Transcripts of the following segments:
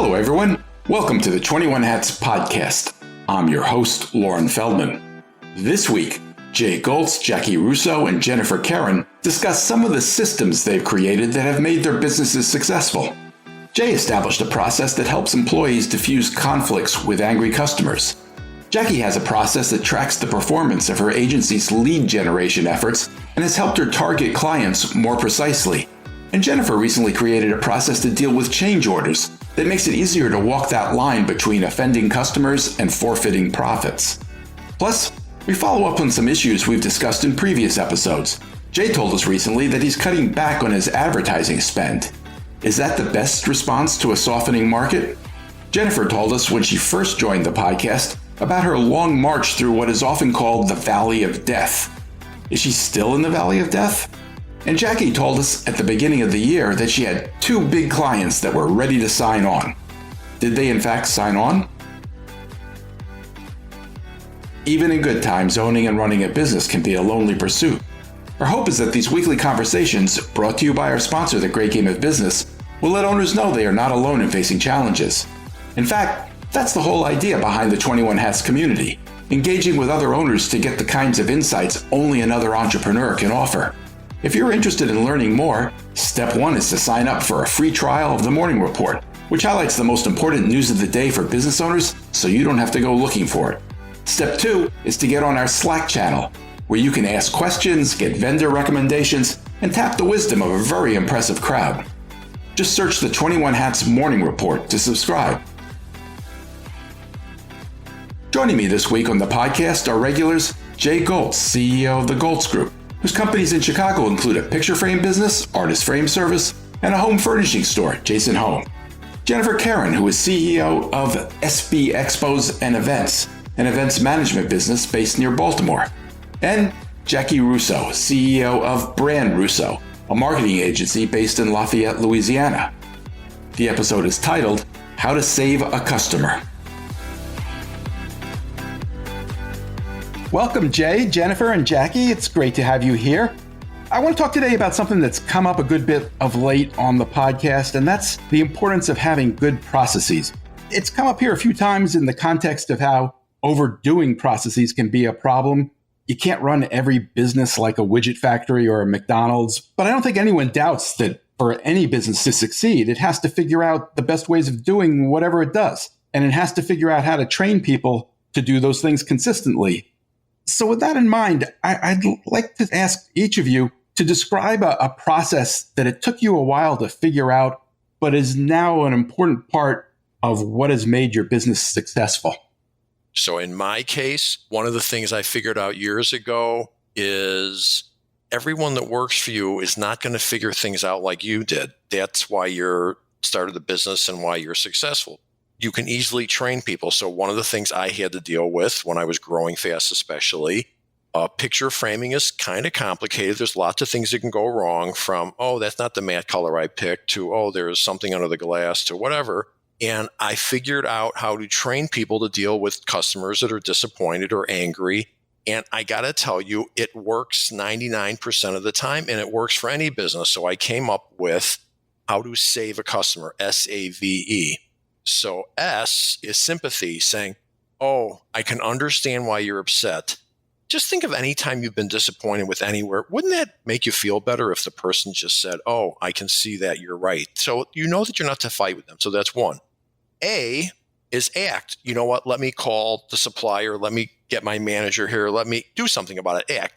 Hello, everyone. Welcome to the 21 Hats podcast. I'm your host, Lauren Feldman. This week, Jay Goltz, Jaci Russo, and Jennifer Kerhin discuss some of the systems they've created that have made their businesses successful. Jay established a process that helps employees diffuse conflicts with angry customers. Jaci has a process that tracks the performance of her agency's lead generation efforts and has helped her target clients more precisely. And Jennifer recently created a process to deal with change orders that makes it easier to walk that line between offending customers and forfeiting profits. Plus, we follow up on some issues we've discussed in previous episodes. Jay told us recently that he's cutting back on his advertising spend. Is that the best response to a softening market? Jennifer told us when she first joined the podcast about her long march through what is often called the Valley of Death. Is she still in the Valley of Death? And Jaci told us at the beginning of the year that she had 2 big clients that were ready to sign on. Did they in fact sign on? Even in good times, owning and running a business can be a lonely pursuit. Our hope is that these weekly conversations, brought to you by our sponsor, The Great Game of Business, will let owners know they are not alone in facing challenges. In fact, that's the whole idea behind the 21 Hats community, engaging with other owners to get the kinds of insights only another entrepreneur can offer. If you're interested in learning more, step 1 is to sign up for a free trial of the Morning Report, which highlights the most important news of the day for business owners so you don't have to go looking for it. Step 2 is to get on our Slack channel, where you can ask questions, get vendor recommendations, and tap the wisdom of a very impressive crowd. Just search the 21 Hats Morning Report to subscribe. Joining me this week on the podcast are regulars Jay Goltz, CEO of the Goltz Group, whose companies in Chicago include a picture frame business, artist frame service, and a home furnishing store, Jason Home. Jennifer Kerhin, who is CEO of SB Expos and Events, an events management business based near Baltimore. And Jaci Russo, CEO of Brand Russo, a marketing agency based in Lafayette, Louisiana. The episode is titled, How to Save a Customer. Welcome, Jay, Jennifer, and Jaci. It's great to have you here. I want to talk today about something that's come up a good bit of late on the podcast, and that's the importance of having good processes. It's come up here a few times in the context of how overdoing processes can be a problem. You can't run every business like a widget factory or a McDonald's, but I don't think anyone doubts that for any business to succeed, it has to figure out the best ways of doing whatever it does, and it has to figure out how to train people to do those things consistently. So with that in mind, I'd like to ask each of you to describe a process that it took you a while to figure out, but is now an important part of what has made your business successful. So in my case, one of the things I figured out years ago is everyone that works for you is not going to figure things out like you did. That's why you started the business and why you're successful. You can easily train people. So one of the things I had to deal with when I was growing fast, especially, picture framing is kind of complicated. There's lots of things that can go wrong from, oh, that's not the matte color I picked, to, oh, there's something under the glass, to whatever. And I figured out how to train people to deal with customers that are disappointed or angry. And I got to tell you, it works 99% of the time, and it works for any business. So I came up with how to save a customer, SAVE. So S is sympathy, saying, oh, I can understand why you're upset. Just think of any time you've been disappointed with anywhere. Wouldn't that make you feel better if the person just said, oh, I can see that you're right. So you know that you're not to fight with them. So that's one. A is act. You know what? Let me call the supplier. Let me get my manager here. Let me do something about it. Act.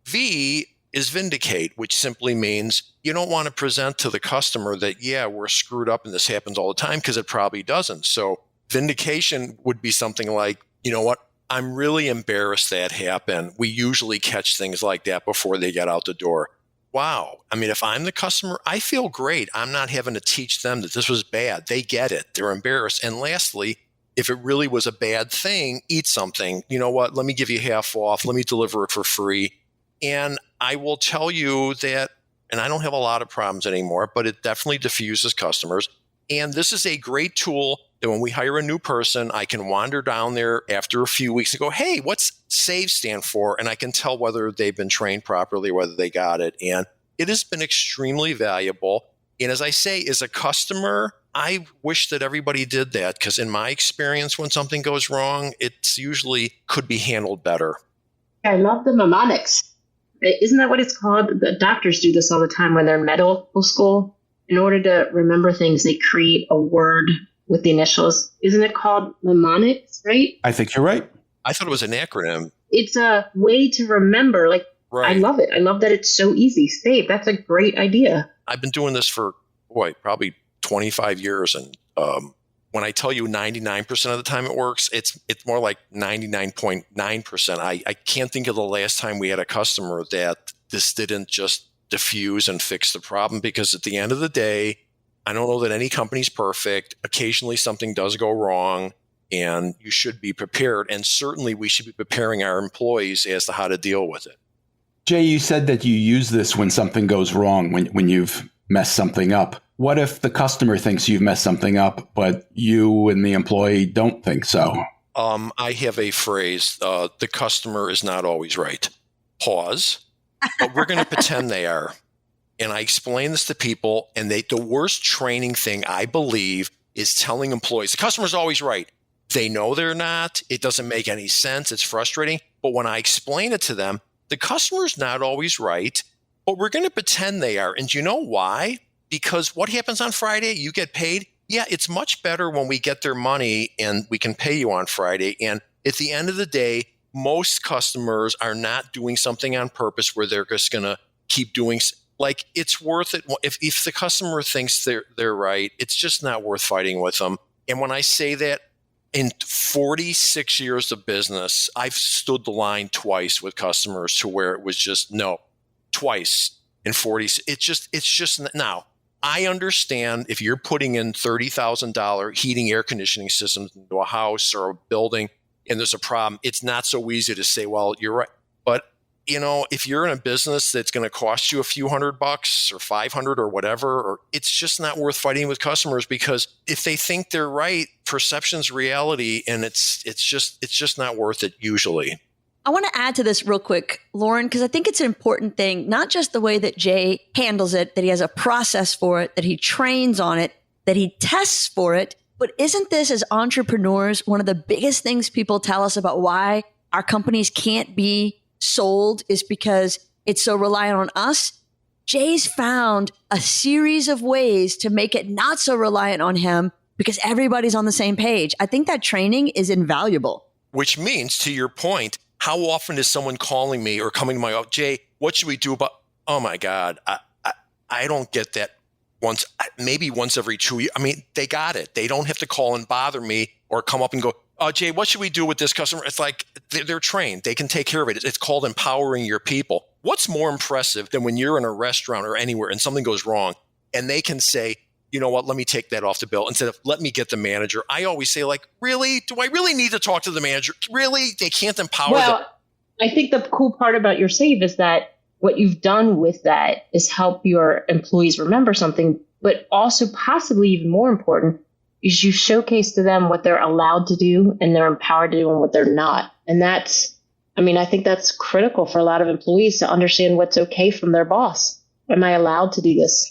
V is vindicate, which simply means you don't want to present to the customer that, yeah, we're screwed up and this happens all the time, because it probably doesn't. So vindication would be something like, you know what? I'm really embarrassed that happened. We usually catch things like that before they get out the door. Wow. I mean, if I'm the customer, I feel great. I'm not having to teach them that this was bad. They get it. They're embarrassed. And lastly, if it really was a bad thing, eat something. You know what? Let me give you half off. Let me deliver it for free. And I will tell you that, and I don't have a lot of problems anymore, but it definitely diffuses customers. And this is a great tool that when we hire a new person, I can wander down there after a few weeks and go, hey, what's SAVE stand for? And I can tell whether they've been trained properly, whether they got it. And it has been extremely valuable. And as I say, as a customer, I wish that everybody did that, because in my experience, when something goes wrong, it's usually could be handled better. I love the mnemonics. Isn't that what it's called? The doctors do this all the time when they're in medical school. In order to remember things, they create a word with the initials. Isn't it called mnemonics, right? I think you're right. I thought it was an acronym. It's a way to remember. Like, Right. I love it. I love that it's so easy. Steve, that's a great idea. I've been doing this for, probably 25 years. And when I tell you 99% of the time it works, it's more like 99.9%. I can't think of the last time we had a customer that this didn't just diffuse and fix the problem, because at the end of the day, I don't know that any company's perfect. Occasionally something does go wrong, and you should be prepared. And certainly we should be preparing our employees as to how to deal with it. Jay, you said that you use this when something goes wrong, when you've messed something up. What if the customer thinks you've messed something up, but you and the employee don't think so? I have a phrase, the customer is not always right. Pause. But we're going to pretend they are. And I explain this to people, and the worst training thing, I believe, is telling employees, the customer's always right. They know they're not. It doesn't make any sense. It's frustrating. But when I explain it to them, the customer's not always right, but we're going to pretend they are. And do you know why? Because what happens on Friday? You get paid. Yeah, it's much better when we get their money and we can pay you on Friday. And at the end of the day, most customers are not doing something on purpose where they're just going to keep doing. Like, it's worth it. If the customer thinks they're right, it's just not worth fighting with them. And when I say that, in 46 years of business, I've stood the line twice with customers to where it was just no, twice in 40. It's just now. I understand if you're putting in $30,000 heating, air conditioning systems into a house or a building and there's a problem, it's not so easy to say, well, you're right. But if you're in a business that's going to cost you a few $100 or 500 or whatever, or it's just not worth fighting with customers, because if they think they're right, perception's reality, and it's just not worth it usually. I want to add to this real quick, Lauren, because I think it's an important thing, not just the way that Jay handles it, that he has a process for it, that he trains on it, that he tests for it, but isn't this, as entrepreneurs, one of the biggest things people tell us about why our companies can't be sold is because it's so reliant on us? Jay's found a series of ways to make it not so reliant on him because everybody's on the same page. I think that training is invaluable. Which means, to your point, how often is someone calling me or coming to my office, Jay, what should we do about, oh my God, I don't get that maybe once every 2 years. I mean, they got it. They don't have to call and bother me or come up and go, Jay, what should we do with this customer? It's like they're trained. They can take care of it. It's called empowering your people. What's more impressive than when you're in a restaurant or anywhere and something goes wrong and they can say, you know what, let me take that off the bill instead of let me get the manager. I always say, like, really? Do I really need to talk to the manager? Really? They can't empower them? I think the cool part about your save is that what you've done with that is help your employees remember something, but also possibly even more important is you showcase to them what they're allowed to do and they're empowered to do and what they're not. And I think that's critical for a lot of employees to understand what's okay from their boss. Am I allowed to do this?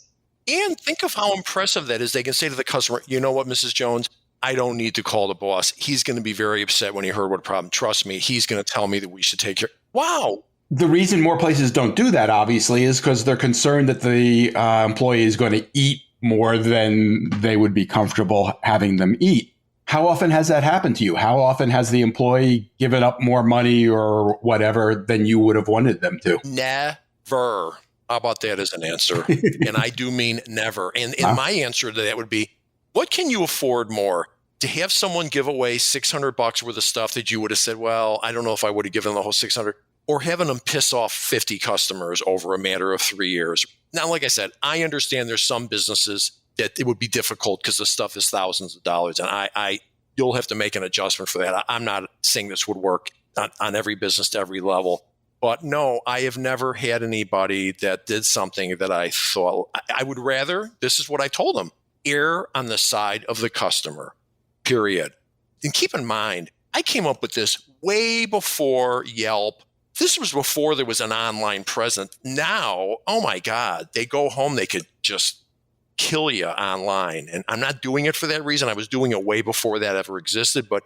And think of how impressive that is. They can say to the customer, you know what, Mrs. Jones, I don't need to call the boss. He's going to be very upset when he heard what problem. Trust me, he's going to tell me that we should take care. Wow. The reason more places don't do that, obviously, is because they're concerned that the employee is going to eat more than they would be comfortable having them eat. How often has that happened to you? How often has the employee given up more money or whatever than you would have wanted them to? Never. How about that as an answer? And I do mean never. And my answer to that would be, what can you afford more? To have someone give away $600 worth of stuff that you would have said, well, I don't know if I would have given the whole 600, or having them piss off 50 customers over a matter of 3 years. Now, like I said, I understand there's some businesses that it would be difficult because the stuff is thousands of dollars, and you'll have to make an adjustment for that. I'm not saying this would work on every business to every level. But no, I have never had anybody that did something that I thought I would rather, this is what I told them, err on the side of the customer, period. And keep in mind, I came up with this way before Yelp. This was before there was an online presence. Now, oh my God, they go home, they could just kill you online. And I'm not doing it for that reason. I was doing it way before that ever existed. But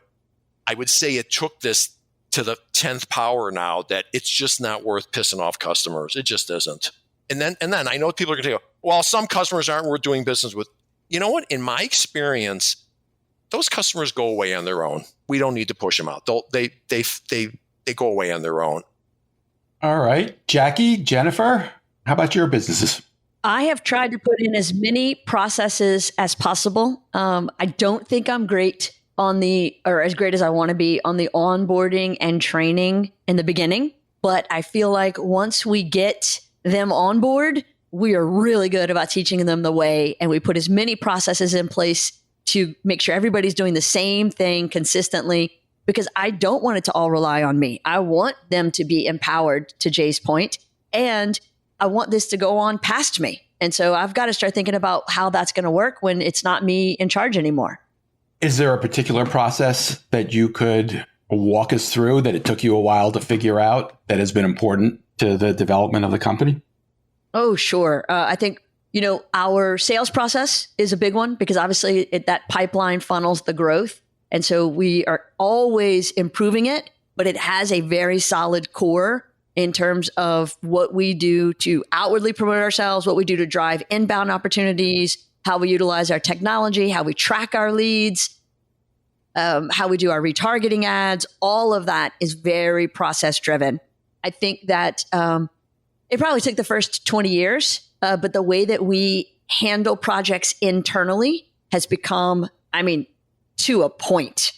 I would say it took this to the 10th power now that it's just not worth pissing off customers. It just isn't. And then I know people are going to go, well, some customers aren't worth doing business with. You know what? In my experience, those customers go away on their own. We don't need to push them out. They go away on their own. All right. Jaci, Jennifer, how about your businesses? I have tried to put in as many processes as possible. I don't think I'm great or as great as I want to be on the onboarding and training in the beginning. But I feel like once we get them on board, we are really good about teaching them the way. And we put as many processes in place to make sure everybody's doing the same thing consistently, because I don't want it to all rely on me. I want them to be empowered, to Jay's point, and I want this to go on past me. And so I've got to start thinking about how that's going to work when it's not me in charge anymore. Is there a particular process that you could walk us through that it took you a while to figure out that has been important to the development of the company? Oh, sure. I think, our sales process is a big one because obviously that pipeline funnels the growth. And so we are always improving it, but it has a very solid core in terms of what we do to outwardly promote ourselves, what we do to drive inbound opportunities, how we utilize our technology, how we track our leads, how we do our retargeting ads. All of that is very process driven. I think that it probably took the first 20 years, but the way that we handle projects internally has become, to a point.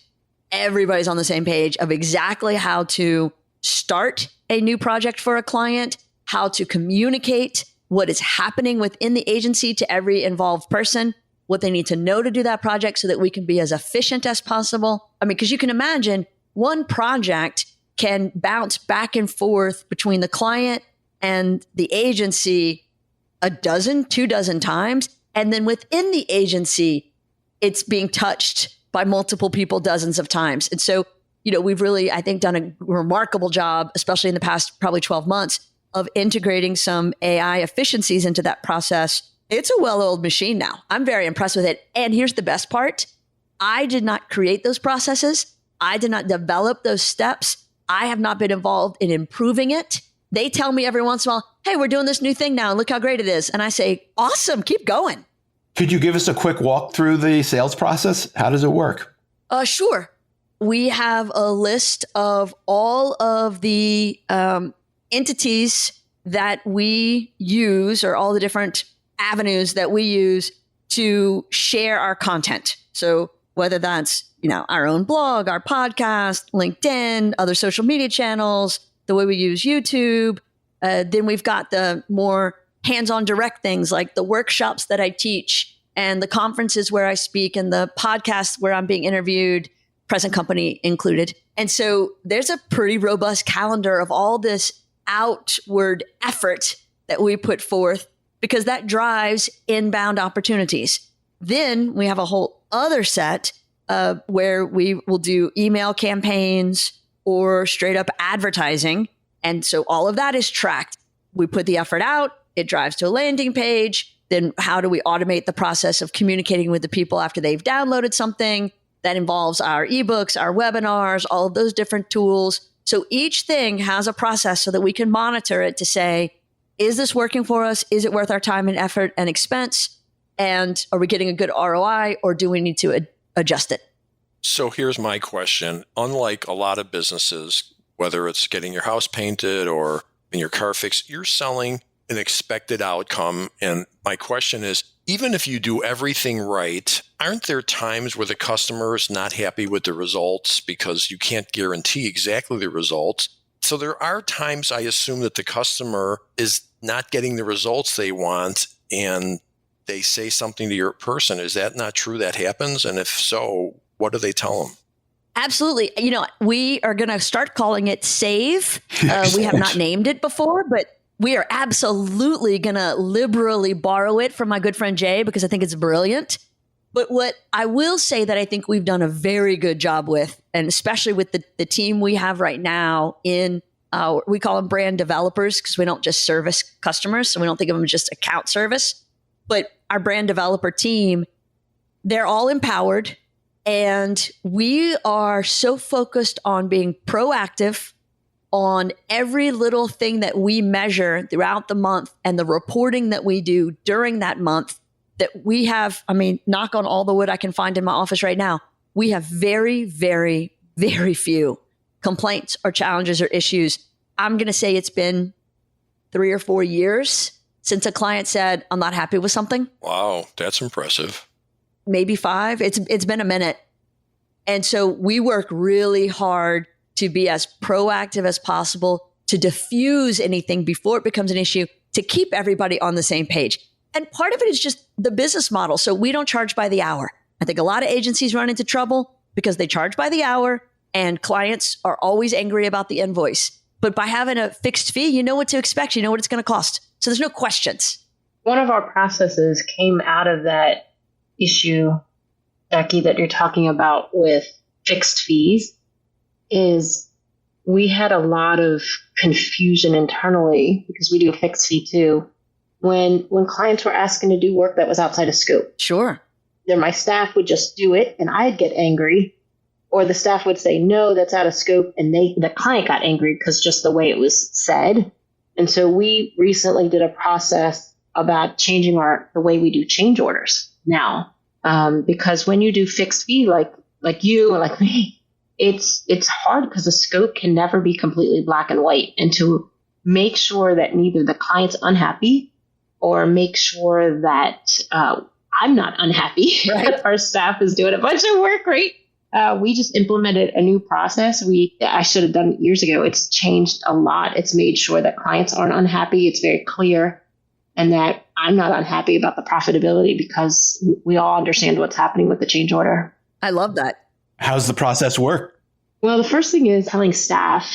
Everybody's on the same page of exactly how to start a new project for a client, how to communicate what is happening within the agency to every involved person, what they need to know to do that project so that we can be as efficient as possible. Because you can imagine one project can bounce back and forth between the client and the agency 2 times. And then within the agency, it's being touched by multiple people dozens of times. And so, we've really, I think, done a remarkable job, especially in the past probably 12 months, of integrating some AI efficiencies into that process. It's a well-oiled machine now. I'm very impressed with it. And here's the best part. I did not create those processes. I did not develop those steps. I have not been involved in improving it. They tell me every once in a while, hey, we're doing this new thing now, and look how great it is. And I say, awesome, keep going. Could you give us a quick walk through the sales process? How does it work? Sure. We have a list of all of the entities that we use, or all the different avenues that we use to share our content. So whether that's, our own blog, our podcast, LinkedIn, other social media channels, the way we use YouTube. Then we've got the more hands-on direct things like the workshops that I teach and the conferences where I speak and the podcasts where I'm being interviewed, present company included. And so there's a pretty robust calendar of all this outward effort that we put forth because that drives inbound opportunities. Then we have a whole other set where we will do email campaigns or straight up advertising. And so all of that is tracked. We put the effort out, it drives to a landing page. Then how do we automate the process of communicating with the people after they've downloaded something? That involves our ebooks, our webinars, all of those different tools. So each thing has a process so that we can monitor it to say, is this working for us? Is it worth our time and effort and expense? And are we getting a good ROI, or do we need to adjust it? So here's my question. Unlike a lot of businesses, whether it's getting your house painted or in your car fixed, you're selling an expected outcome. And my question is, even if you do everything right, aren't there times where the customer is not happy with the results because you can't guarantee exactly the results? So there are times, I assume, that the customer is not getting the results they want and they say something to your person. Is that not true? That happens? And if so, what do they tell them? Absolutely. We are going to start calling it SAVE. We have not named it before, but we are absolutely going to liberally borrow it from my good friend Jay because I think it's brilliant. But what I will say that I think we've done a very good job with, and especially with the team we have right now in we call them brand developers because we don't just service customers. So we don't think of them as just account service. But our brand developer team, they're all empowered. And we are so focused on being proactive on every little thing that we measure throughout the month and the reporting that we do during that month that we have, knock on all the wood I can find in my office right now, we have very, very, very few complaints or challenges or issues. I'm going to say it's been 3 or 4 years since a client said, I'm not happy with something. Wow, that's impressive. Maybe 5. It's been a minute. And so we work really hard to be as proactive as possible, to diffuse anything before it becomes an issue, to keep everybody on the same page. And part of it is just the business model. So we don't charge by the hour. I think a lot of agencies run into trouble because they charge by the hour and clients are always angry about the invoice. But by having a fixed fee, you know what to expect. You know what it's going to cost. So there's no questions. One of our processes came out of that issue, Jaci, that you're talking about with fixed fees, is we had a lot of confusion internally because we do a fixed fee too. When clients were asking to do work that was outside of scope. Sure. Then my staff would just do it and I'd get angry, or the staff would say, no, that's out of scope. And the client got angry because just the way it was said. And so we recently did a process about changing the way we do change orders now. Because when you do fixed fee, like you or like me, it's hard because the scope can never be completely black and white. And to make sure that neither the client's unhappy or make sure that I'm not unhappy, right? That our staff is doing a bunch of work, right? We just implemented a new process. I should have done it years ago. It's changed a lot. It's made sure that clients aren't unhappy. It's very clear. And that I'm not unhappy about the profitability because we all understand what's happening with the change order. I love that. How's the process work? Well, the first thing is telling staff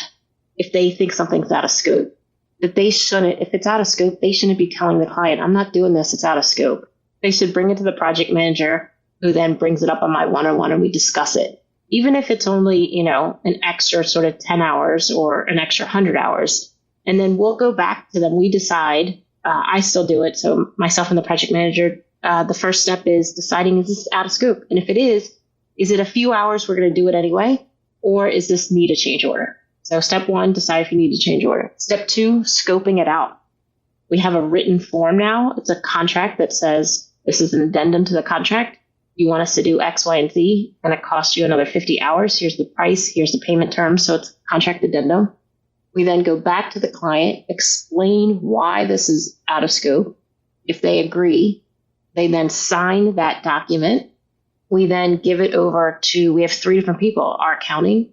if they think something's out of scope, that they shouldn't, if it's out of scope, they shouldn't be telling the client, I'm not doing this, it's out of scope. They should bring it to the project manager, who then brings it up on my one-on-one and we discuss it. Even if it's only, an extra sort of 10 hours or an extra 100 hours. And then we'll go back to them. We decide, I still do it. So myself and the project manager, the first step is deciding, is this out of scope? And if it is it a few hours we're going to do it anyway? Or is this need a change order? So step 1, decide if you need a change order. Step 2, scoping it out. We have a written form now. It's a contract that says this is an addendum to the contract. You want us to do X, Y, and Z, and it costs you another 50 hours. Here's the price. Here's the payment terms. So it's a contract addendum. We then go back to the client, explain why this is out of scope. If they agree, they then sign that document. We then give it over to, we have 3 different people, our accounting,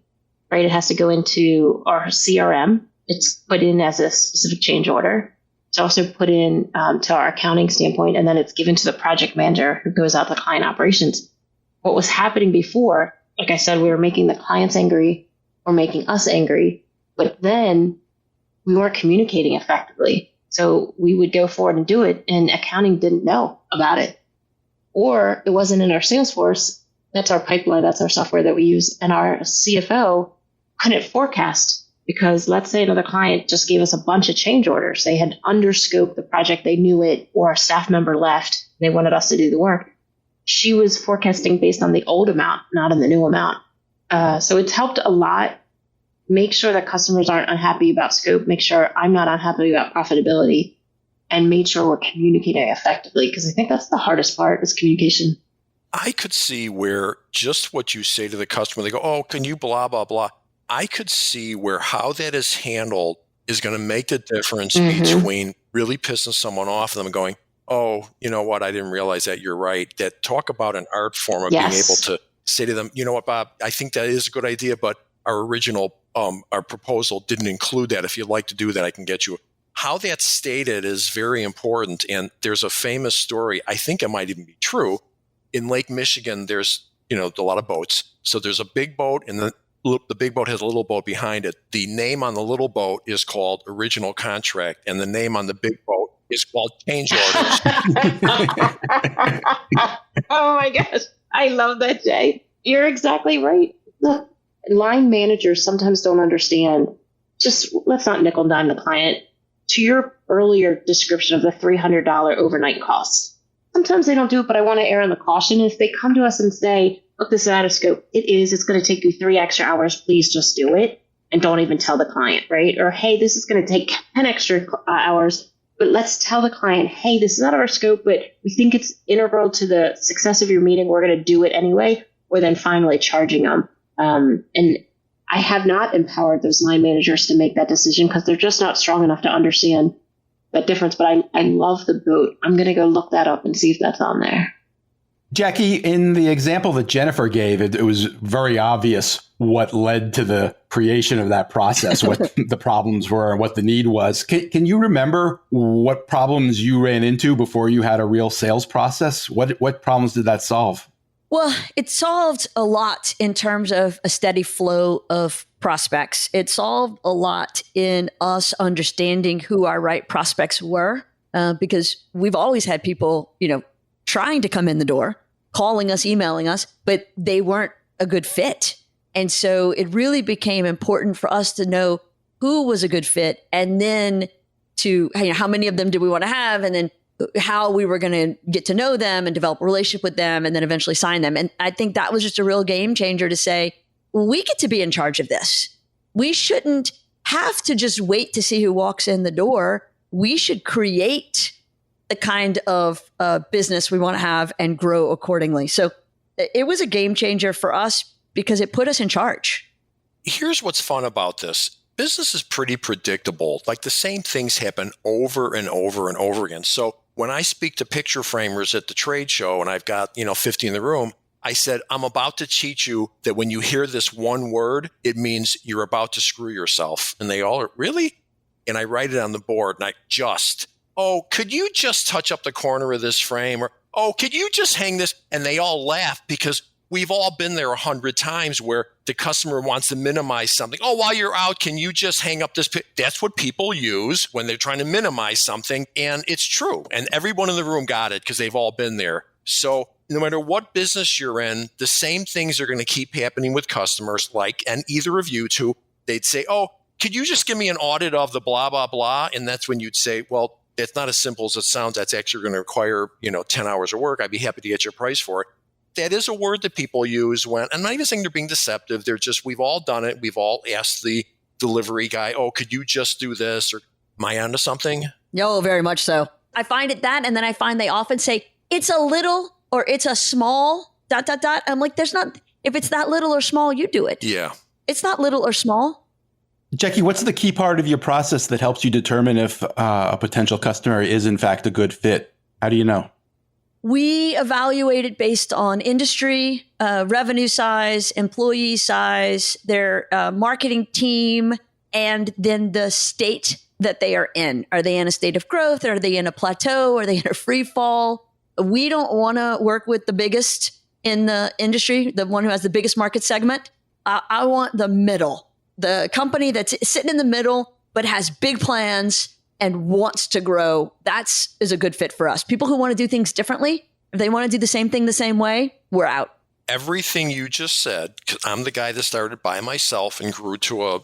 right? It has to go into our CRM. It's put in as a specific change order. It's also put in to our accounting standpoint, and then it's given to the project manager who goes out to client operations. What was happening before, like I said, we were making the clients angry or making us angry, but then we weren't communicating effectively. So we would go forward and do it, and accounting didn't know about it. Or it wasn't in our Salesforce. That's our pipeline. That's our software that we use. And our CFO couldn't forecast because let's say another client just gave us a bunch of change orders. They had underscoped the project. They knew it, or a staff member left. They wanted us to do the work. She was forecasting based on the old amount, not on the new amount. So it's helped a lot. Make sure that customers aren't unhappy about scope. Make sure I'm not unhappy about profitability. And make sure we're communicating effectively, because I think that's the hardest part is communication. I could see where just what you say to the customer, they go, oh, can you blah, blah, blah. I could see where how that is handled is going to make the difference between really pissing someone off and them going, oh, you know what? I didn't realize that. You're right. That talk about an art form of being able to say to them, you know what, Bob, I think that is a good idea, but our original, our proposal didn't include that. If you'd like to do that, I can get you. How that's stated is very important. And there's a famous story, I think it might even be true. In Lake Michigan, there's, a lot of boats. So there's a big boat and the big boat has a little boat behind it. The name on the little boat is called original contract. And the name on the big boat is called change orders. Oh my gosh. I love that, Jay. You're exactly right. Look, line managers sometimes don't understand. Just let's not nickel and dime the client. To your earlier description of the $300 overnight costs, Sometimes they don't do it, but I want to err on the caution. If they come to us and say, look, this is out of scope, it's going to take you 3 extra hours, please just do it. And don't even tell the client, right? Or, hey, this is going to take 10 extra hours, but let's tell the client, hey, this is out of our scope, but we think it's integral to the success of your meeting. We're going to do it anyway. Or then finally charging them. And I have not empowered those line managers to make that decision because they're just not strong enough to understand that difference. But I love the boat. I'm going to go look that up and see if that's on there. Jaci, in the example that Jennifer gave, it was very obvious what led to the creation of that process, what the problems were and what the need was. Can you remember what problems you ran into before you had a real sales process? What problems did that solve? Well, it solved a lot in terms of a steady flow of prospects. It solved a lot in us understanding who our right prospects were, because we've always had people, trying to come in the door, calling us, emailing us, but they weren't a good fit. And so it really became important for us to know who was a good fit, and then to, how many of them do we want to have, and then how we were going to get to know them and develop a relationship with them and then eventually sign them. And I think that was just a real game changer to say, we get to be in charge of this. We shouldn't have to just wait to see who walks in the door. We should create the kind of business we want to have and grow accordingly. So it was a game changer for us because it put us in charge. Here's what's fun about this. Business is pretty predictable. Like the same things happen over and over and over again. So when I speak to picture framers at the trade show and I've got, 50 in the room, I said, I'm about to teach you that when you hear this one word, it means you're about to screw yourself. And they all are, really? And I write it on the board and could you just touch up the corner of this frame? Or, could you just hang this? And they all laugh because we've all been there 100 times where the customer wants to minimize something. Oh, while you're out, can you just hang up this? That's what people use when they're trying to minimize something. And it's true. And everyone in the room got it because they've all been there. So no matter what business you're in, the same things are going to keep happening with customers, and either of you two, they'd say, could you just give me an audit of the blah, blah, blah? And that's when you'd say, well, it's not as simple as it sounds. That's actually going to require, 10 hours of work. I'd be happy to get your price for it. That is a word that people use when, I'm not even saying they're being deceptive. They're just, we've all done it. We've all asked the delivery guy, could you just do this? Or am I onto something? No, very much so. I find it that, and then I find they often say, it's a little or it's a small ... I'm like, if it's that little or small, you do it. Yeah. It's not little or small. Jaci, what's the key part of your process that helps you determine if a potential customer is in fact a good fit? How do you know? We evaluate it based on industry, revenue size, employee size, their marketing team, and then the state that they are in. Are they in a state of growth? Are they in a plateau? Are they in a free fall? We don't want to work with the biggest in the industry, the one who has the biggest market segment. I want the middle, the company that's sitting in the middle, but has big plans and wants to grow. Is a good fit for us. People who want to do things differently, if they want to do the same thing the same way, we're out. Everything you just said, because I'm the guy that started by myself and grew to a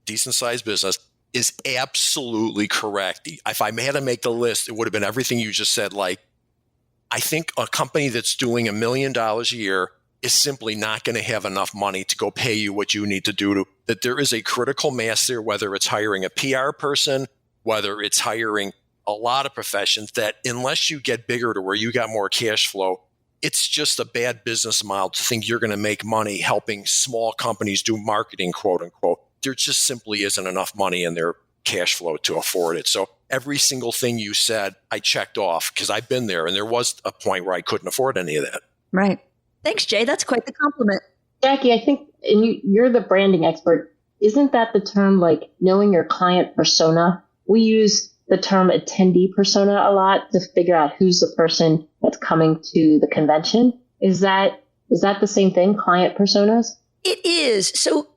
decent sized business, is absolutely correct. If I had to make the list, it would have been everything you just said. I think a company that's doing $1 million a year is simply not going to have enough money to go pay you what you need to do. That there is a critical mass there, whether it's hiring a PR person, whether it's hiring a lot of professions, that unless you get bigger to where you got more cash flow, it's just a bad business model to think you're going to make money helping small companies do marketing, quote unquote. There just simply isn't enough money in their cash flow to afford it. So every single thing you said, I checked off because I've been there, and there was a point where I couldn't afford any of that. Right. Thanks, Jay. That's quite the compliment. Jaci, I think, and you're the branding expert. Isn't that the term, knowing your client persona? We use the term attendee persona a lot to figure out who's the person that's coming to the convention. Is that the same thing, client personas? It is. So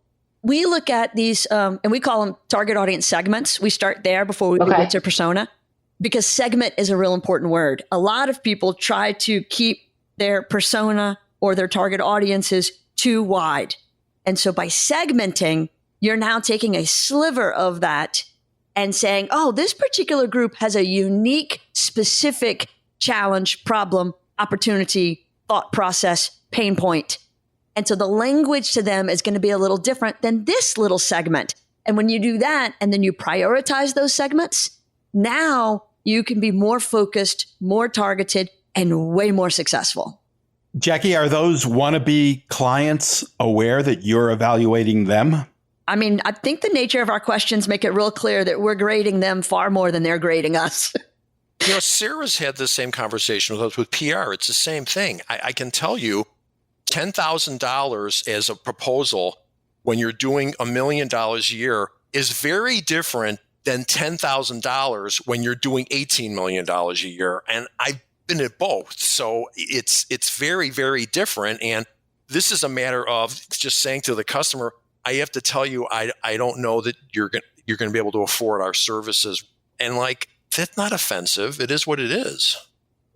we look at these, and we call them target audience segments. We start there before we get to persona, because segment is a real important word. A lot of people try to keep their persona or their target audiences too wide. And so by segmenting, you're now taking a sliver of that and saying, this particular group has a unique, specific challenge, problem, opportunity, thought process, pain point. And so the language to them is going to be a little different than this little segment. And when you do that, and then you prioritize those segments, now you can be more focused, more targeted, and way more successful. Jaci, are those wannabe clients aware that you're evaluating them? I mean, I think the nature of our questions make it real clear that we're grading them far more than they're grading us. Sarah's had the same conversation with us with PR. It's the same thing. I can tell you $10,000 as a proposal when you're doing $1 million a year is very different than $10,000 when you're doing $18 million a year. And I've been at both. So it's very, very different. And this is a matter of just saying to the customer, I have to tell you, I don't know that you're going to be able to afford our services. And that's not offensive. It is what it is.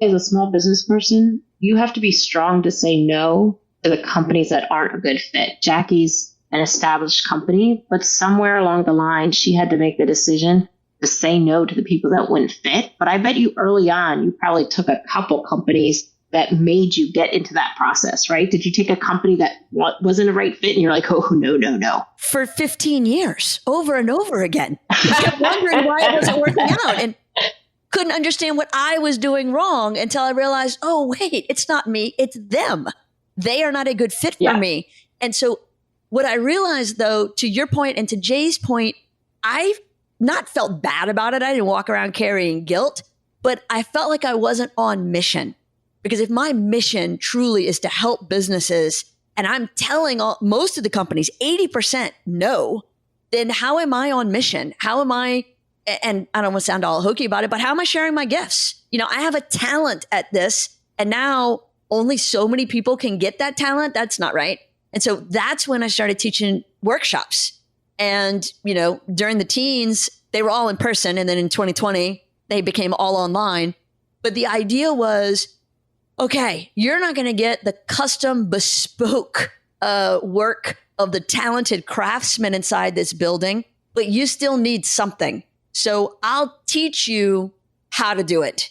As a small business person, you have to be strong to say no to the companies that aren't a good fit. Jaci's an established company, but somewhere along the line, she had to make the decision to say no to the people that wouldn't fit. But I bet you early on, you probably took a couple companies that made you get into that process, right? Did you take a company that wasn't a right fit and you're like, oh, no. For 15 years, over and over again. I kept wondering why it wasn't working out and couldn't understand what I was doing wrong until I realized, oh, wait, it's not me, it's them. They are not a good fit for me. And so what I realized, though, to your point and to Jay's point, I not felt bad about it. I didn't walk around carrying guilt, but I felt like I wasn't on mission. Because if my mission truly is to help businesses, and I'm telling most of the companies 80% no, then how am I on mission? How am I, and I don't want to sound all hokey about it, but how am I sharing my gifts? I have a talent at this, and now only so many people can get that talent. That's not right. And so that's when I started teaching workshops. And, during the teens, they were all in person. And then in 2020, they became all online. But the idea was, okay, you're not going to get the custom bespoke work of the talented craftsmen inside this building, but you still need something. So I'll teach you how to do it.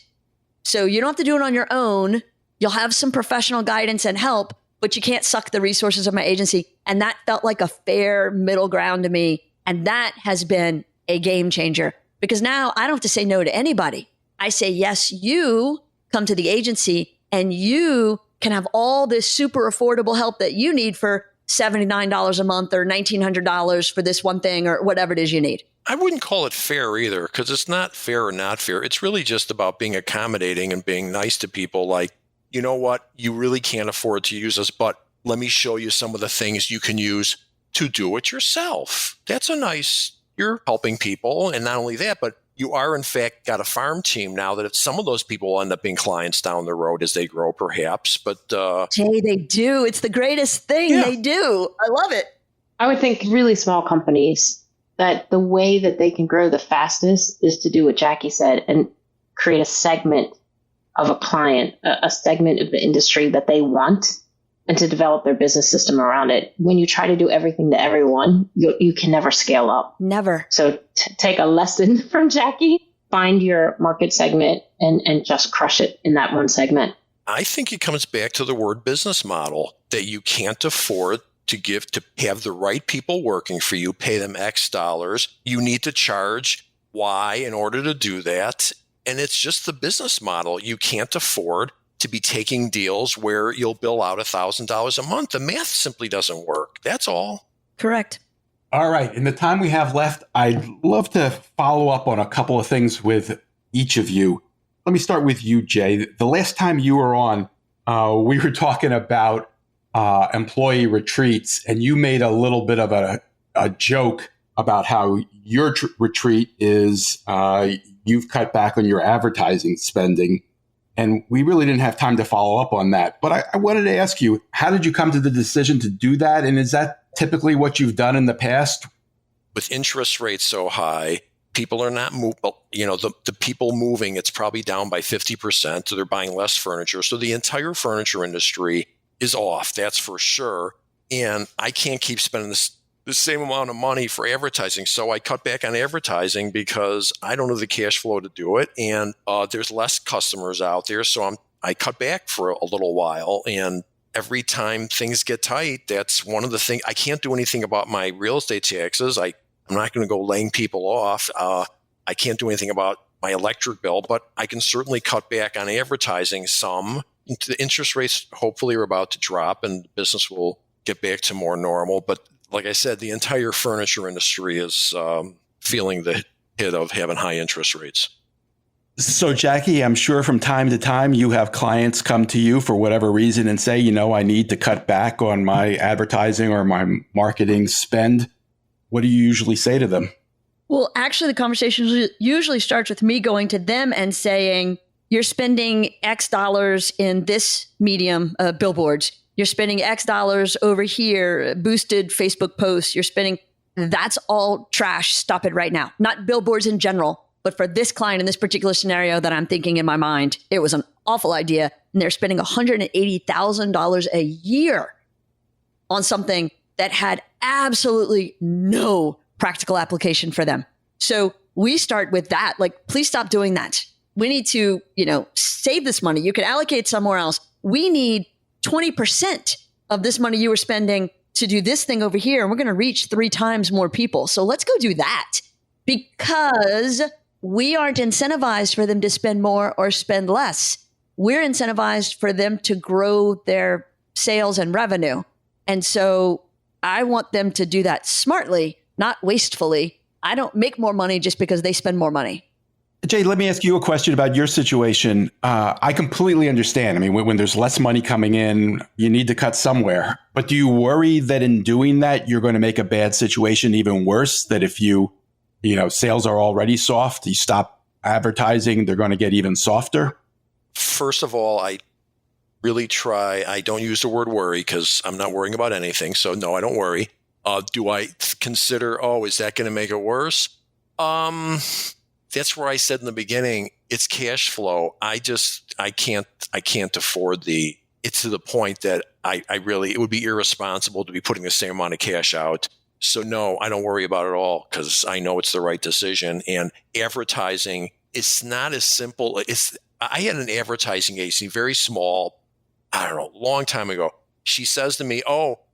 So you don't have to do it on your own. You'll have some professional guidance and help, but you can't suck the resources of my agency. And that felt like a fair middle ground to me. And that has been a game changer because now I don't have to say no to anybody. I say, yes, you come to the agency and you can have all this super affordable help that you need for $79 a month or $1,900 for this one thing or whatever it is you need. I wouldn't call it fair either because it's not fair or not fair. It's really just about being accommodating and being nice to people like, you know what, you really can't afford to use us, but let me show you some of the things you can use to do it yourself. That's you're helping people. And not only that, but you are, in fact, got a farm team now that some of those people will end up being clients down the road as they grow, perhaps. But Jay, they do. It's the greatest thing. They do. I love it. I would think really small companies that the way that they can grow the fastest is to do what Jaci said and create a segment of a client, a segment of the industry that they want, and to develop their business system around it. When you try to do everything to everyone, you can never scale up. Never. So take a lesson from Jaci, find your market segment and just crush it in that one segment. I think it comes back to the word business model, that you can't afford to have the right people working for you, pay them X dollars. You need to charge Y in order to do that. And it's just the business model. You can't afford to be taking deals where you'll bill out $1,000 a month. The math simply doesn't work. That's all. Correct. All right. In the time we have left, I'd love to follow up on a couple of things with each of you. Let me start with you, Jay. The last time you were on, we were talking about employee retreats, and you made a little bit of a joke about how your retreat is you've cut back on your advertising spending. And we really didn't have time to follow up on that. But I wanted to ask you, how did you come to the decision to do that? And is that typically what you've done in the past? With interest rates so high, people are not moving. The people moving, it's probably down by 50%. So they're buying less furniture. So the entire furniture industry is off. That's for sure. And I can't keep spending the same amount of money for advertising. So I cut back on advertising because I don't have the cash flow to do it. And there's less customers out there. So I cut back for a little while. And every time things get tight, that's one of the things. I can't do anything about my real estate taxes. I'm not going to go laying people off. I can't do anything about my electric bill, but I can certainly cut back on advertising some. The interest rates hopefully are about to drop and business will get back to more normal. But like I said, the entire furniture industry is feeling the hit of having high interest rates. So, Jaci, I'm sure from time to time you have clients come to you for whatever reason and say, I need to cut back on my advertising or my marketing spend. What do you usually say to them? Well, actually, the conversation usually starts with me going to them and saying, you're spending X dollars in this medium, billboards. You're spending X dollars over here, boosted Facebook posts. That's all trash. Stop it right now. Not billboards in general, but for this client in this particular scenario that I'm thinking in my mind, it was an awful idea. And they're spending $180,000 a year on something that had absolutely no practical application for them. So we start with that. Like, please stop doing that. We need to, save this money. You could allocate somewhere else. We need 20% of this money you were spending to do this thing over here. And we're going to reach 3 times more people. So let's go do that, because we aren't incentivized for them to spend more or spend less. We're incentivized for them to grow their sales and revenue. And so I want them to do that smartly, not wastefully. I don't make more money just because they spend more money. Jay, let me ask you a question about your situation. I completely understand. I mean, when there's less money coming in, you need to cut somewhere. But do you worry that in doing that, you're going to make a bad situation even worse? That if sales are already soft, you stop advertising, they're going to get even softer? First of all, I really try. I don't use the word worry because I'm not worrying about anything. So no, I don't worry. Do I consider, is that going to make it worse? That's where I said in the beginning, it's cash flow. I can't afford it's to the point that it would be irresponsible to be putting the same amount of cash out. So no, I don't worry about it at all because I know it's the right decision. And advertising, it's not as simple. I had an advertising agency, very small, long time ago. She says to me,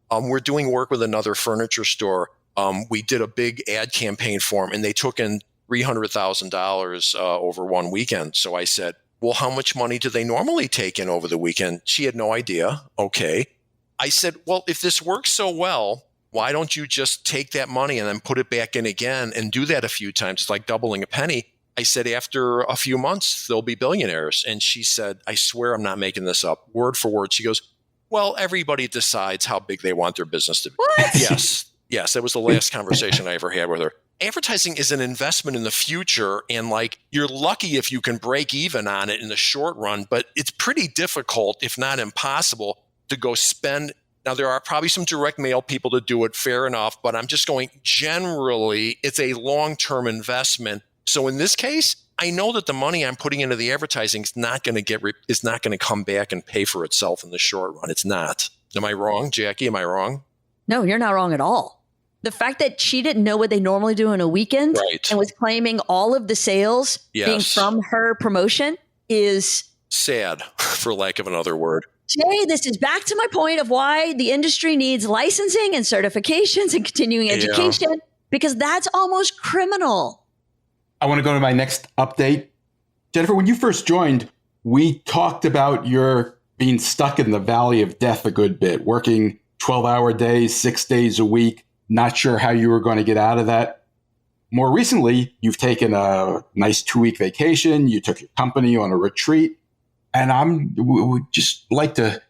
we're doing work with another furniture store. We did a big ad campaign for them and they took in $300,000 over one weekend. So I said, well, how much money do they normally take in over the weekend? She had no idea. Okay. I said, well, if this works so well, why don't you just take that money and then put it back in again and do that a few times? It's like doubling a penny. I said, after a few months, they'll be billionaires. And she said, I swear I'm not making this up, word for word. She goes, well, everybody decides how big they want their business to be. What? Yes. That was the last conversation I ever had with her. Advertising is an investment in the future, and you're lucky if you can break even on it in the short run, but it's pretty difficult, if not impossible, to go spend. Now, there are probably some direct mail people to do it, fair enough, but I'm just going, generally, it's a long-term investment. So in this case, I know that the money I'm putting into the advertising is not going to come back and pay for itself in the short run. It's not. Am I wrong, Jaci? Am I wrong? No, you're not wrong at all. The fact that she didn't know what they normally do in a weekend and was claiming all of the sales being from her promotion is sad, for lack of another word. Jay, this is back to my point of why the industry needs licensing and certifications and continuing education, because that's almost criminal. I want to go to my next update. Jennifer, when you first joined, we talked about your being stuck in the valley of death a good bit, working 12-hour days, 6 days a week. Not sure how you were going to get out of that. More recently, you've taken a nice 2-week vacation. You took your company on a retreat. And would just like to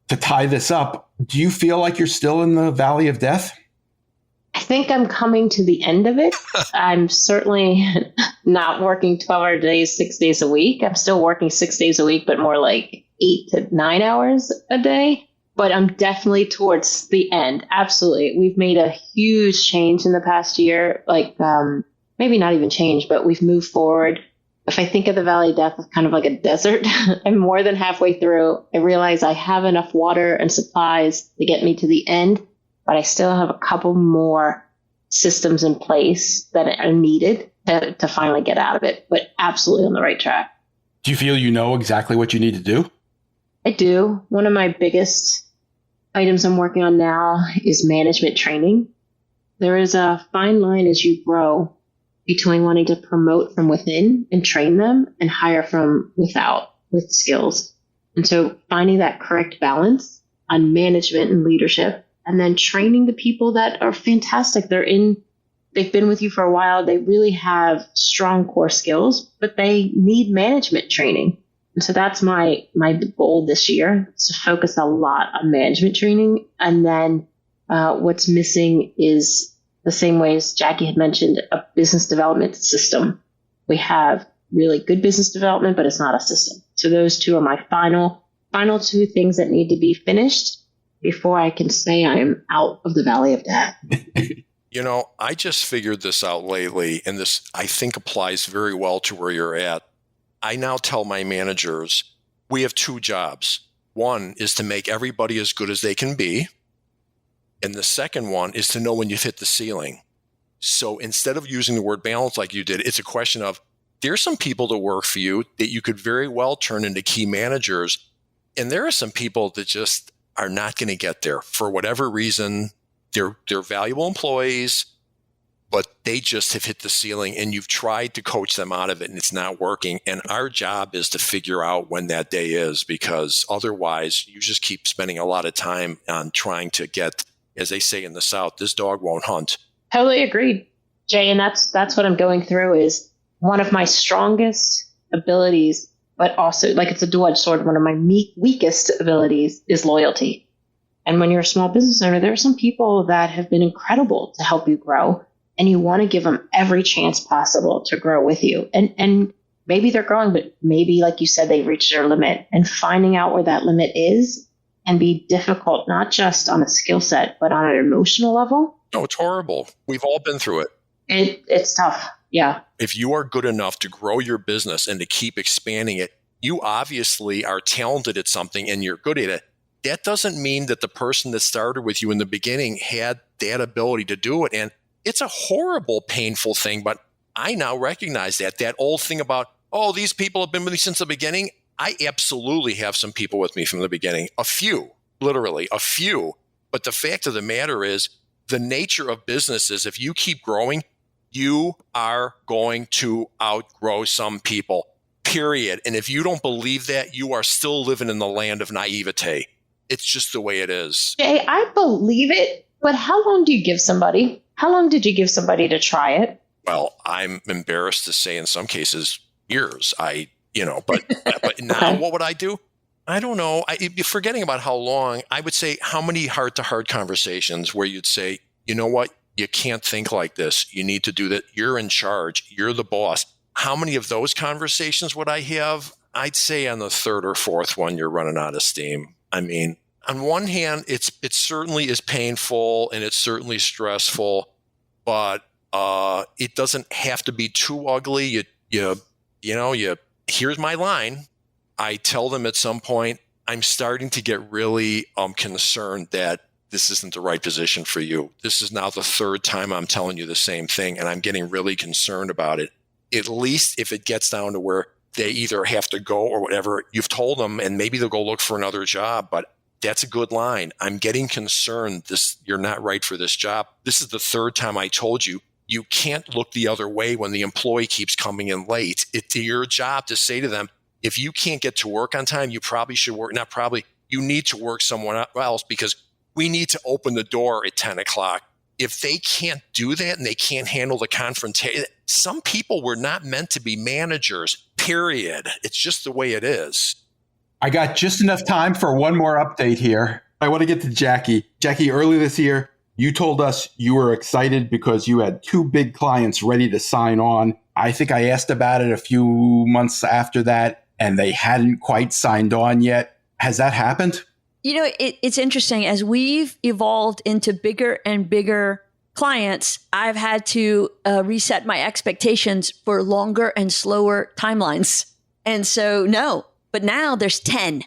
tie this up. Do you feel like you're still in the valley of death? I think I'm coming to the end of it. I'm certainly not working 12-hour days, 6 days a week. I'm still working 6 days a week, but more like 8 to 9 hours a day. But I'm definitely towards the end. Absolutely. We've made a huge change in the past year. Maybe not even change, but we've moved forward. If I think of the Valley of Death as kind of like a desert, I'm more than halfway through. I realize I have enough water and supplies to get me to the end. but I still have a couple more systems in place that are needed to finally get out of it, but absolutely on the right track. Do you feel you know exactly what you need to do? I do. One of my biggest items I'm working on now is management training. There is a fine line as you grow between wanting to promote from within and train them and hire from without with skills. And so finding that correct balance on management and leadership, and then training the people that are fantastic. They've been with you for a while. They really have strong core skills, but they need management training. And so that's my goal this year, is to focus a lot on management training. And then what's missing is, the same way as Jackie had mentioned, a business development system. We have really good business development, but it's not a system. So those two are my final two things that need to be finished before I can say I am out of the valley of death. I just figured this out lately, and this, I think, applies very well to where you're at. I now tell my managers, we have two jobs. One is to make everybody as good as they can be. And the second one is to know when you've hit the ceiling. So instead of using the word balance like you did, it's a question of, there's some people that work for you that you could very well turn into key managers. And there are some people that just are not going to get there for whatever reason. They're valuable employees, but they just have hit the ceiling, and you've tried to coach them out of it and it's not working. And our job is to figure out when that day is, because otherwise you just keep spending a lot of time on trying to get, as they say in the South, this dog won't hunt. Totally agreed, Jay. And that's what I'm going through, is one of my strongest abilities, but also, like, it's a dual-edged sword. One of my weakest abilities is loyalty. And when you're a small business owner, there are some people that have been incredible to help you grow, and you want to give them every chance possible to grow with you. And maybe they're growing, but maybe, like you said, they've reached their limit, and finding out where that limit is can be difficult, not just on a skill set, but on an emotional level. No, it's horrible. We've all been through it. It's tough. Yeah. If you are good enough to grow your business and to keep expanding it, you obviously are talented at something and you're good at it. That doesn't mean that the person that started with you in the beginning had that ability to do it. And it's a horrible, painful thing. But I now recognize that old thing about, oh, these people have been with me since the beginning. I absolutely have some people with me from the beginning. A few, literally a few. But the fact of the matter is, the nature of business is, if you keep growing, you are going to outgrow some people, period. And if you don't believe that, you are still living in the land of naivete. It's just the way it is. Jay, I believe it, but how long do you give somebody? How long did you give somebody to try it? Well, I'm embarrassed to say in some cases, years. But now what would I do? I don't know. Forgetting about how long, I would say, how many heart-to-heart conversations where you'd say, you know what? You can't think like this. You need to do that. You're in charge. You're the boss. How many of those conversations would I have? I'd say on the third or fourth one, you're running out of steam. I mean, on one hand, it certainly is painful and it's certainly stressful, but it doesn't have to be too ugly. Here's my line. I tell them at some point, I'm starting to get really concerned that this isn't the right position for you. This is now the third time I'm telling you the same thing, and I'm getting really concerned about it. At least if it gets down to where they either have to go or whatever, you've told them, and maybe they'll go look for another job, but that's a good line. I'm getting concerned. You're not right for this job. This is the third time I told you. You can't look the other way when the employee keeps coming in late. It's your job to say to them, if you can't get to work on time, you probably should work. Not probably, you need to work somewhere else, because we need to open the door at 10 o'clock. If they can't do that and they can't handle the confrontation, some people were not meant to be managers, period. It's just the way it is. I got just enough time for one more update here. I want to get to Jackie. Jackie, early this year, you told us you were excited because you had 2 big clients ready to sign on. I think I asked about it a few months after that, and they hadn't quite signed on yet. Has that happened? It's interesting. As we've evolved into bigger and bigger clients, I've had to reset my expectations for longer and slower timelines. And so, no, but now there's 10,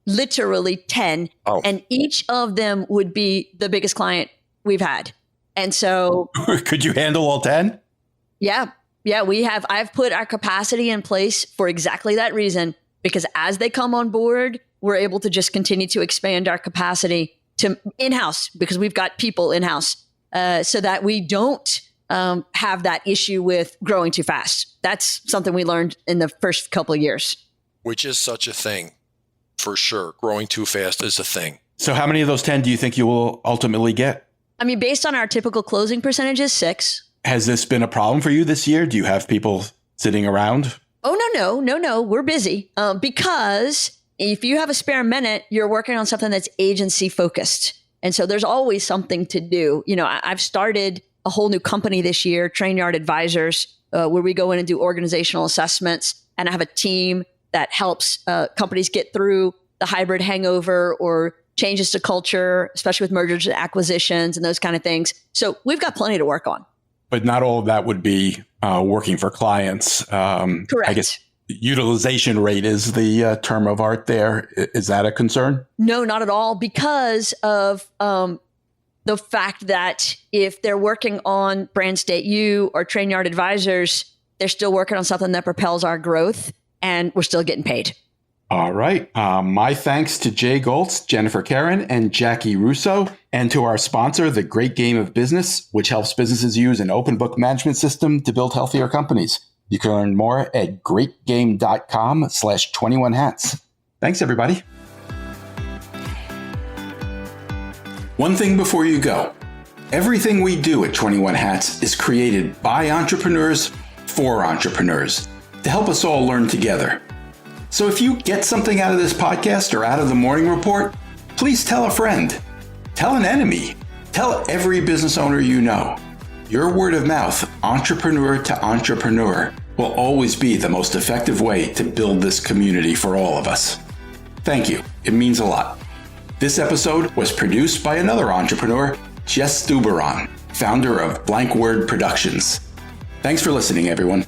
literally 10. Oh. And each of them would be the biggest client we've had. And so could you handle all 10? Yeah. I've put our capacity in place for exactly that reason, because as they come on board, we're able to just continue to expand our capacity to in-house, because we've got people in-house, so that we don't have that issue with growing too fast. That's something we learned in the first couple of years. Which is such a thing, for sure. Growing too fast is a thing. So how many of those 10 do you think you will ultimately get? I mean, based on our typical closing percentages, 6. Has this been a problem for you this year? Do you have people sitting around? Oh, no. We're busy because if you have a spare minute, you're working on something that's agency focused. And so there's always something to do. You know, I've started a whole new company this year, Train Yard Advisors, where we go in and do organizational assessments. And I have a team that helps companies get through the hybrid hangover or changes to culture, especially with mergers and acquisitions and those kind of things. So we've got plenty to work on. But not all of that would be working for clients. Correct. I guess utilization rate is the term of art there. Is that a concern? No, not at all, because of the fact that if they're working on Brand State U or Train Yard Advisors, they're still working on something that propels our growth, and we're still getting paid. All right. My thanks to Jay Goltz, Jennifer Kerhin, and Jaci Russo, and to our sponsor, The Great Game of Business, which helps businesses use an open book management system to build healthier companies. You can learn more at greatgame.com/21hats. Thanks, everybody. One thing before you go. Everything we do at 21 Hats is created by entrepreneurs for entrepreneurs to help us all learn together. So if you get something out of this podcast or out of the morning report, please tell a friend, tell an enemy, tell every business owner you know. Your word of mouth, entrepreneur to entrepreneur, will always be the most effective way to build this community for all of us. Thank you. It means a lot. This episode was produced by another entrepreneur, Jess Duberon, founder of Blank Word Productions. Thanks for listening, everyone.